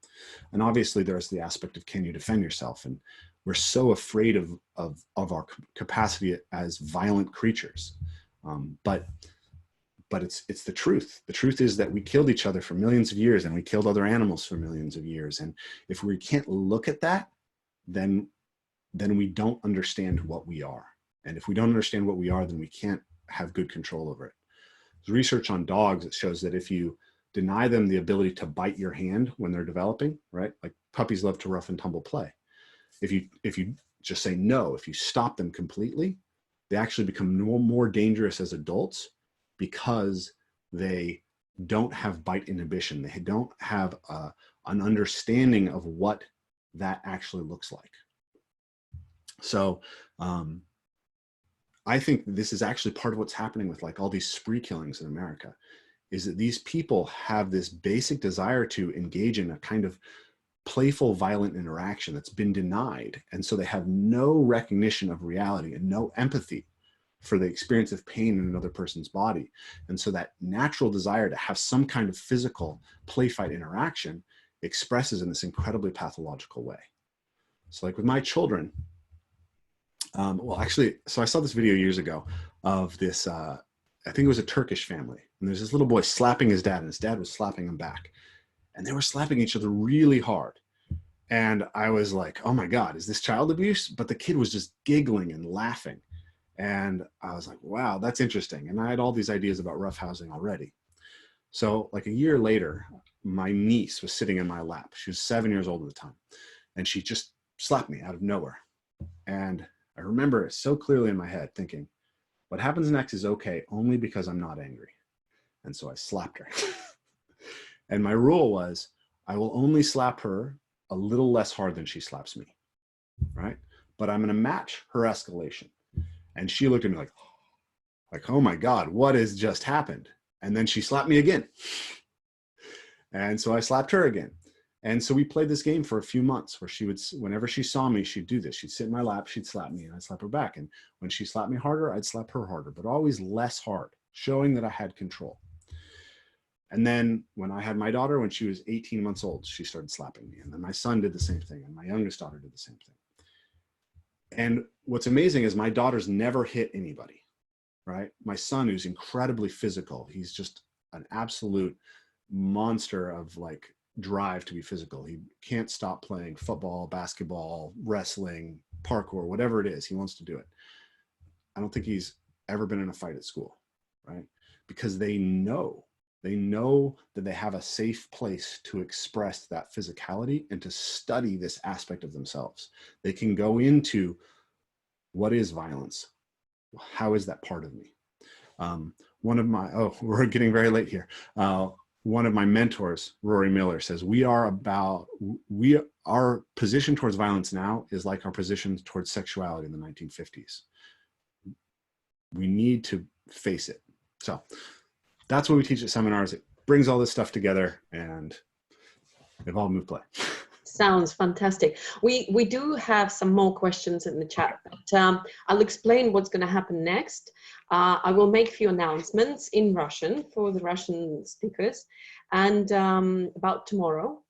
And obviously there's the aspect of, can you defend yourself? And we're so afraid of our capacity as violent creatures. But it's the truth. The truth is that we killed each other for millions of years, and we killed other animals for millions of years. And if we can't look at that, then we don't understand what we are. And if we don't understand what we are, then we can't have good control over it. There's research on dogs that shows that if you deny them the ability to bite your hand when they're developing, right? Like puppies love to rough and tumble play. If you just say no, if you stop them completely, they actually become more dangerous as adults because they don't have bite inhibition. They don't have an understanding of what that actually looks like. So I think this is actually part of what's happening with like all these spree killings in America, is that these people have this basic desire to engage in a kind of playful, violent interaction that's been denied. And so they have no recognition of reality and no empathy for the experience of pain in another person's body. And so that natural desire to have some kind of physical play fight interaction expresses in this incredibly pathological way. So like with my children, well, actually, so I saw this video years ago of this, I think it was a Turkish family. And there's this little boy slapping his dad, and his dad was slapping him back. And they were slapping each other really hard. And I was like, oh my God, is this child abuse? But the kid was just giggling and laughing. And I was like, wow, that's interesting. And I had all these ideas about roughhousing already. So like a year later, my niece was sitting in my lap. She was 7 years old at the time. And she just slapped me out of nowhere. And I remember it so clearly in my head thinking, what happens next is okay, only because I'm not angry. And so I slapped her. And my rule was, I will only slap her a little less hard than she slaps me, right? But I'm going to match her escalation. And she looked at me like, oh my God, what has just happened? And then she slapped me again. And so I slapped her again. And so we played this game for a few months where she would, whenever she saw me, she'd do this. She'd sit in my lap, she'd slap me, and I'd slap her back. And when she slapped me harder, I'd slap her harder, but always less hard, showing that I had control. And then when I had my daughter, when she was 18 months old, she started slapping me. And then my son did the same thing. And my youngest daughter did the same thing. And what's amazing is my daughter's never hit anybody, right? My son, who's incredibly physical, he's just an absolute monster of like drive to be physical. He can't stop playing football, basketball, wrestling, parkour, whatever it is, he wants to do it. I don't think he's ever been in a fight at school, right? Because they know that they have a safe place to express that physicality and to study this aspect of themselves. They can go into what is violence? How is that part of me? One of my, oh, we're getting very late here. One of my mentors, Rory Miller, says, our position towards violence now is like our position towards sexuality in the 1950s. We need to face it. So that's what we teach at seminars. It brings all this stuff together and evolve, move, play. Sounds fantastic. We do have some more questions in the chat, but I'll explain what's going to happen next. I will make a few announcements in Russian for the Russian speakers and about tomorrow.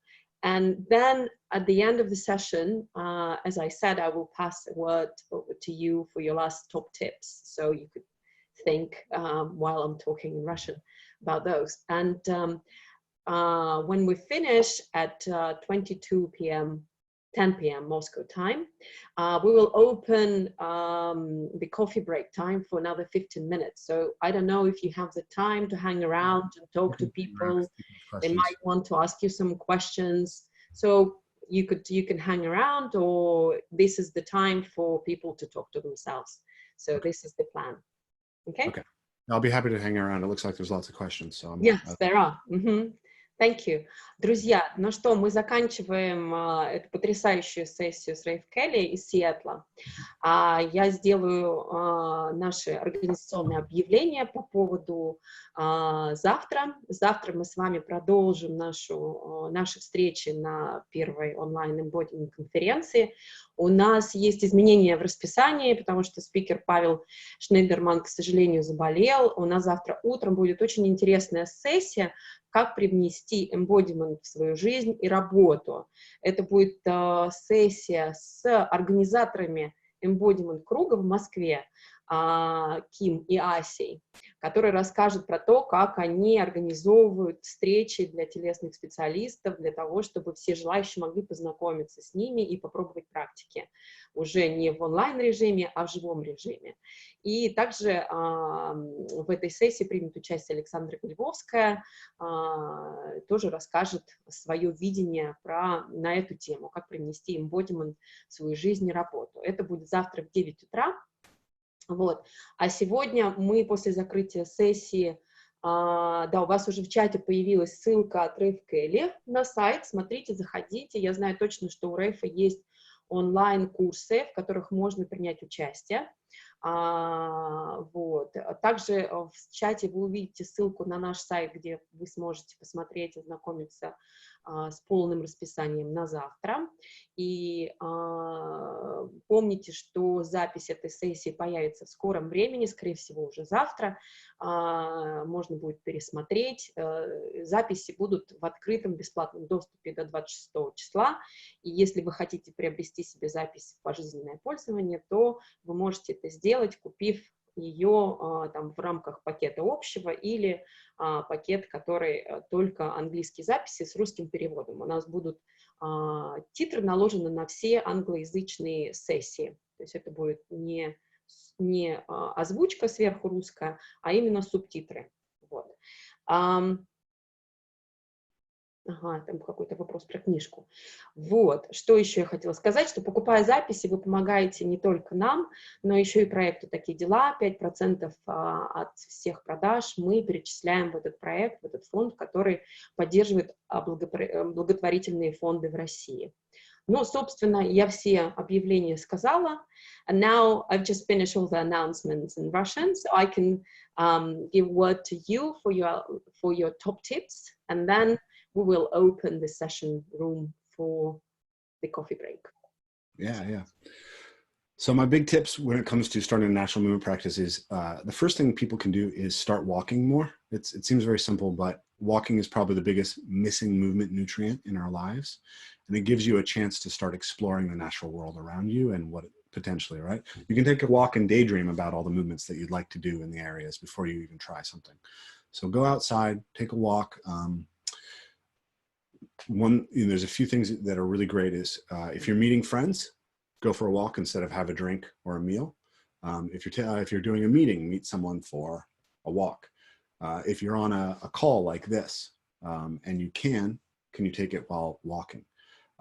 And then at the end of the session, as I said, I will pass the word over to you for your last top tips. So you could think while I'm talking in Russian about those. And when we finish at 22 p.m., 10 p.m. Moscow time, we will open the coffee break time for another 15 minutes. So I don't know if you have the time to hang around and talk to people. They might want to ask you some questions. So you can hang around, or this is the time for people to talk to themselves. So this is the plan. Okay? Okay. I'll be happy to hang around. It looks like there's lots of questions. So yes, there are. Thank you. Друзья, ну что, мы заканчиваем эту потрясающую сессию с Рейф Келли из Сиэтла. Я сделаю наши организационные объявления по поводу завтра. Завтра мы с вами продолжим наши встречи на первой онлайн-эмбодинг конференции. У нас есть изменения в расписании, потому что спикер Павел Шнейдерман, к сожалению, заболел. У нас завтра утром будет очень интересная сессия, как привнести embodiment в свою жизнь и работу. Это будет сессия с организаторами embodiment круга в Москве, Ким и Асей, которые расскажут про то, как они организовывают встречи для телесных специалистов, для того, чтобы все желающие могли познакомиться с ними и попробовать практики. Уже не в онлайн-режиме, а в живом режиме. И также в этой сессии примет участие Александра Львовская, тоже расскажет свое видение на эту тему, как привнести embodiment в свою жизнь и работу. Это будет завтра в 9 утра. Вот. А сегодня мы после закрытия сессии, да, у вас уже в чате появилась ссылка от Рейф Келли на сайт, смотрите, заходите. Я знаю точно, что у Рейфа есть онлайн-курсы, в которых можно принять участие. Вот. Также в чате вы увидите ссылку на наш сайт, где вы сможете посмотреть, ознакомиться с полным расписанием на завтра. И помните, что запись этой сессии появится в скором времени, скорее всего, уже завтра. Можно будет пересмотреть. Записи будут в открытом бесплатном доступе до 26 числа. И если вы хотите приобрести себе запись в пожизненное пользование, то вы можете это сделать, купив ее там в рамках пакета общего или пакет, который только английские записи с русским переводом. У нас будут титры наложены на все англоязычные сессии. То есть это будет не озвучка сверху русская, а именно субтитры. Вот. Ага, там какой-то вопрос про книжку. Вот, что еще я хотела сказать, что покупая записи, вы помогаете не только нам, но еще и проекту «Такие дела». 5% от всех продаж мы перечисляем в этот проект, в этот фонд, который поддерживает благотворительные фонды в России. Ну, собственно, я все объявления сказала. And now I've just finished all the announcements in Russian, so I can give word to you for your top tips, and then we will open the session room for the coffee break. Yeah. So my big tips when it comes to starting a natural movement practice is the first thing people can do is start walking more. It seems very simple, but walking is probably the biggest missing movement nutrient in our lives. And it gives you a chance to start exploring the natural world around you and what potentially, right? You can take a walk and daydream about all the movements that you'd like to do in the areas before you even try something. So go outside, take a walk. There's a few things that are really great is if you're meeting friends, go for a walk instead of have a drink or a meal. If you're doing a meeting, meet someone for a walk. If you're on a call like this and you can you take it while walking?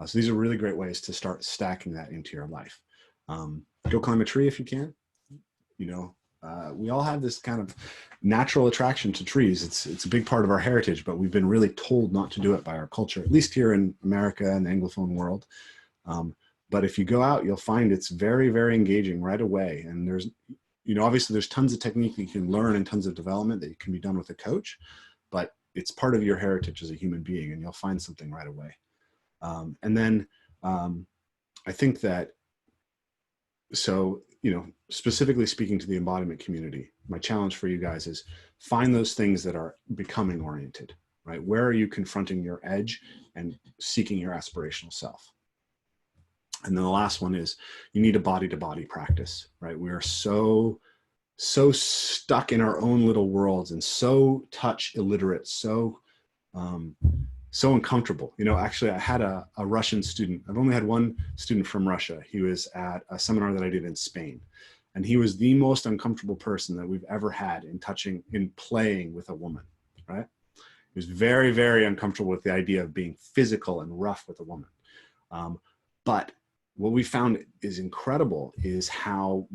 So these are really great ways to start stacking that into your life. Go climb a tree if you can. You know, we all have this kind of natural attraction to trees. It's a big part of our heritage, but we've been really told not to do it by our culture, at least here in America and the Anglophone world. But if you go out, you'll find it's very, very engaging right away. And there's, you know, obviously there's tons of technique that you can learn and tons of development that can be done with a coach, but it's part of your heritage as a human being, and you'll find something right away. And then I think that, so, you know, specifically speaking to the embodiment community, my challenge for you guys is find those things that are becoming oriented, right? Where are you confronting your edge and seeking your aspirational self? And then the last one is you need a body-to-body practice, right? We are so stuck in our own little worlds and so touch illiterate, so uncomfortable. You know, actually I had a Russian student. I've only had one student from Russia. He was at a seminar that I did in Spain, and he was the most uncomfortable person that we've ever had in playing with a woman, right? He was very, very uncomfortable with the idea of being physical and rough with a woman. But what we found is incredible is how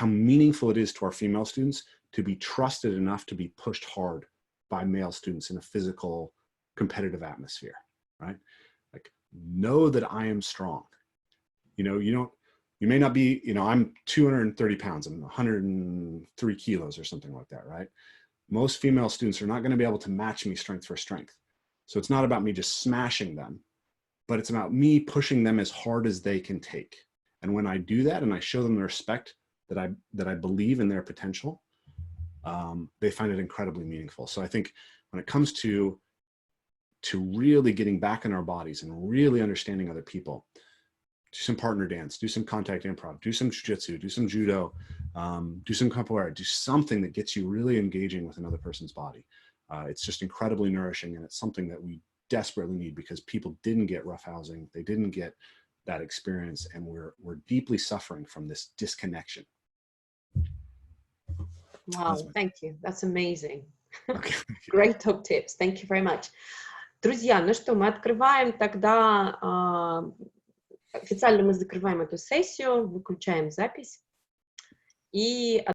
meaningful it is to our female students to be trusted enough to be pushed hard by male students in a physical, competitive atmosphere, right? Like, know that I am strong. You know, you may not be, you know, I'm 230 pounds, I'm 103 kilos or something like that, right? Most female students are not going to be able to match me strength for strength. So it's not about me just smashing them, but it's about me pushing them as hard as they can take. And when I do that and I show them the respect that I believe in their potential, they find it incredibly meaningful. So I think when it comes to really getting back in our bodies and really understanding other people, do some partner dance, do some contact improv, do some jiu-jitsu, do some judo, do some capoeira, do something that gets you really engaging with another person's body. It's just incredibly nourishing, and it's something that we desperately need because people didn't get roughhousing, they didn't get that experience, and we're deeply suffering from this disconnection. Wow, thank you. That's amazing. Okay. Great top tips. Thank you very much. Друзья, ну что, мы открываем тогда, официально мы закрываем эту сессию, выключаем запись и